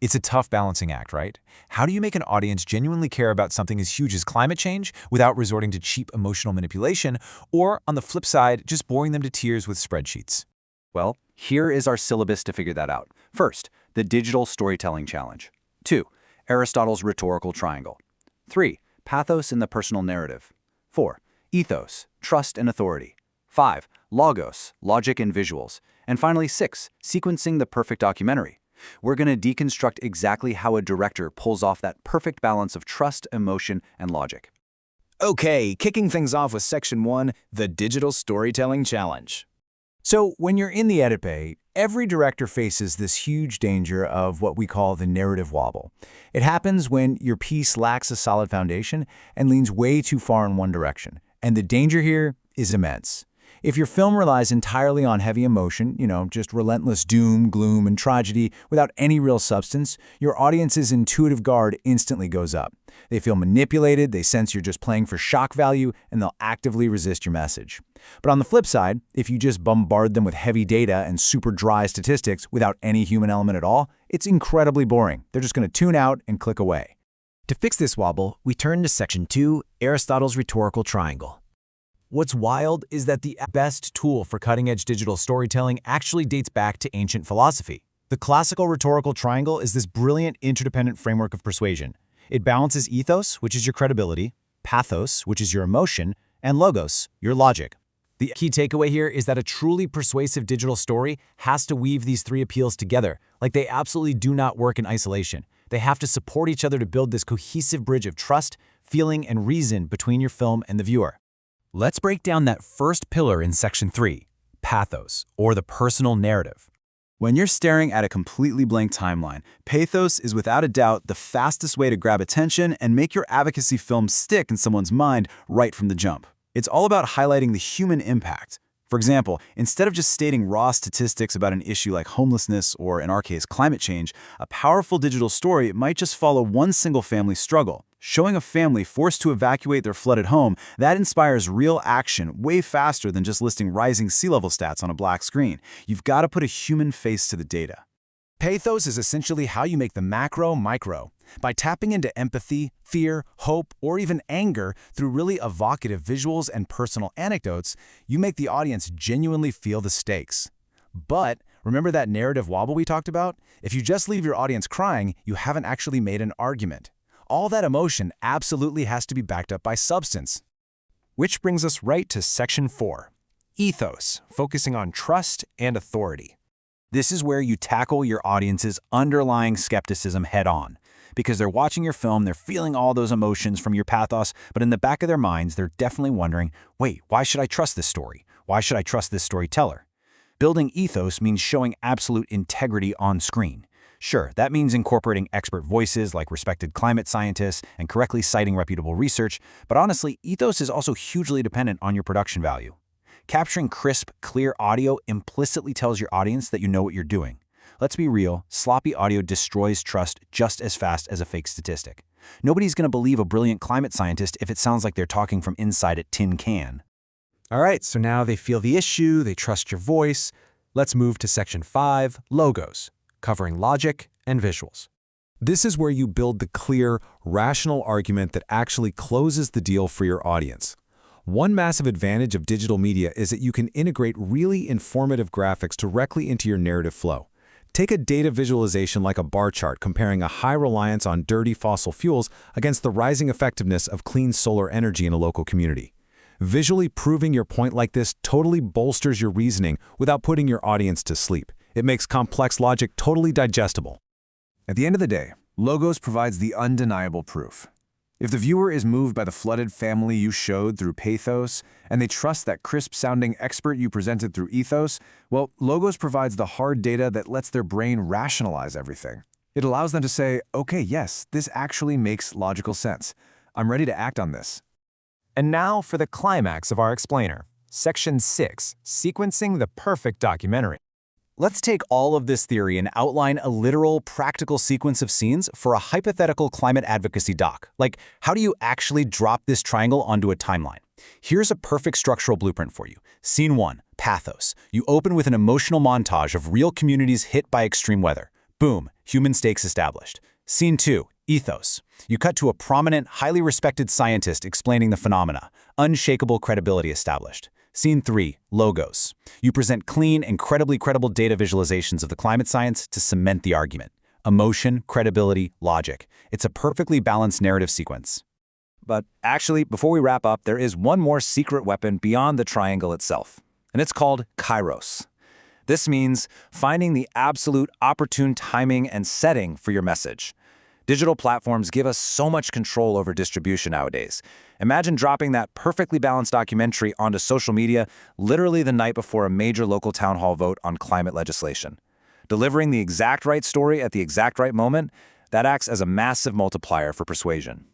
It's a tough balancing act, right? How do you make an audience genuinely care about something as huge as climate change without resorting to cheap emotional manipulation, or, on the flip side, just boring them to tears with spreadsheets? Well, here is our syllabus to figure that out. First, the digital storytelling challenge. 2, Aristotle's rhetorical triangle. 3, pathos in the personal narrative. 4, ethos, trust and authority. 5, logos, logic and visuals. And finally, 6, sequencing the perfect documentary. We're going to deconstruct exactly how a director pulls off that perfect balance of trust, emotion, and logic. Okay, kicking things off with Section 1, the Digital Storytelling Challenge. So, when you're in the edit bay, every director faces this huge danger of what we call the narrative wobble. It happens when your piece lacks a solid foundation and leans way too far in one direction. And the danger here is immense. If your film relies entirely on heavy emotion, just relentless doom, gloom, and tragedy without any real substance, your audience's intuitive guard instantly goes up. They feel manipulated, they sense you're just playing for shock value, and they'll actively resist your message. But on the flip side, if you just bombard them with heavy data and super dry statistics without any human element at all, it's incredibly boring. They're just going to tune out and click away. To fix this wobble, we turn to Section 2, Aristotle's rhetorical triangle. What's wild is that the best tool for cutting-edge digital storytelling actually dates back to ancient philosophy. The classical rhetorical triangle is this brilliant interdependent framework of persuasion. It balances ethos, which is your credibility, pathos, which is your emotion, and logos, your logic. The key takeaway here is that a truly persuasive digital story has to weave these three appeals together, like they absolutely do not work in isolation. They have to support each other to build this cohesive bridge of trust, feeling, and reason between your film and the viewer. Let's break down that first pillar in Section 3, pathos, or the personal narrative. When you're staring at a completely blank timeline, pathos is without a doubt the fastest way to grab attention and make your advocacy film stick in someone's mind right from the jump. It's all about highlighting the human impact. For example, instead of just stating raw statistics about an issue like homelessness or, in our case, climate change, a powerful digital story might just follow one single family's struggle. Showing a family forced to evacuate their flooded home, that inspires real action way faster than just listing rising sea level stats on a black screen. You've got to put a human face to the data. Pathos is essentially how you make the macro micro. By tapping into empathy, fear, hope, or even anger through really evocative visuals and personal anecdotes, you make the audience genuinely feel the stakes. But remember that narrative wobble we talked about? If you just leave your audience crying, you haven't actually made an argument. All that emotion absolutely has to be backed up by substance. Which brings us right to Section 4, ethos, focusing on trust and authority. This is where you tackle your audience's underlying skepticism head-on. Because they're watching your film, they're feeling all those emotions from your pathos, but in the back of their minds, they're definitely wondering, wait, why should I trust this story? Why should I trust this storyteller? Building ethos means showing absolute integrity on screen. Sure, that means incorporating expert voices like respected climate scientists and correctly citing reputable research, but honestly, ethos is also hugely dependent on your production value. Capturing crisp, clear audio implicitly tells your audience that you know what you're doing. Let's be real, sloppy audio destroys trust just as fast as a fake statistic. Nobody's going to believe a brilliant climate scientist if it sounds like they're talking from inside a tin can. All right, so now they feel the issue, they trust your voice. Let's move to Section 5, logos, covering logic and visuals. This is where you build the clear, rational argument that actually closes the deal for your audience. One massive advantage of digital media is that you can integrate really informative graphics directly into your narrative flow. Take a data visualization like a bar chart comparing a high reliance on dirty fossil fuels against the rising effectiveness of clean solar energy in a local community. Visually proving your point like this totally bolsters your reasoning without putting your audience to sleep. It makes complex logic totally digestible. At the end of the day, logos provides the undeniable proof. If the viewer is moved by the flooded family you showed through pathos, and they trust that crisp-sounding expert you presented through ethos, well, logos provides the hard data that lets their brain rationalize everything. It allows them to say, okay, yes, this actually makes logical sense. I'm ready to act on this. And now for the climax of our explainer, Section 6, sequencing the perfect documentary. Let's take all of this theory and outline a literal, practical sequence of scenes for a hypothetical climate advocacy doc. Like, how do you actually drop this triangle onto a timeline? Here's a perfect structural blueprint for you. Scene 1, pathos. You open with an emotional montage of real communities hit by extreme weather. Boom, human stakes established. Scene 2, ethos. You cut to a prominent, highly respected scientist explaining the phenomena. Unshakable credibility established. Scene 3, logos. You present clean, incredibly credible data visualizations of the climate science to cement the argument. Emotion, credibility, logic. It's a perfectly balanced narrative sequence. But actually, before we wrap up, there is one more secret weapon beyond the triangle itself, and it's called kairos. This means finding the absolute opportune timing and setting for your message. Digital platforms give us so much control over distribution nowadays. Imagine dropping that perfectly balanced documentary onto social media literally the night before a major local town hall vote on climate legislation. Delivering the exact right story at the exact right moment, that acts as a massive multiplier for persuasion.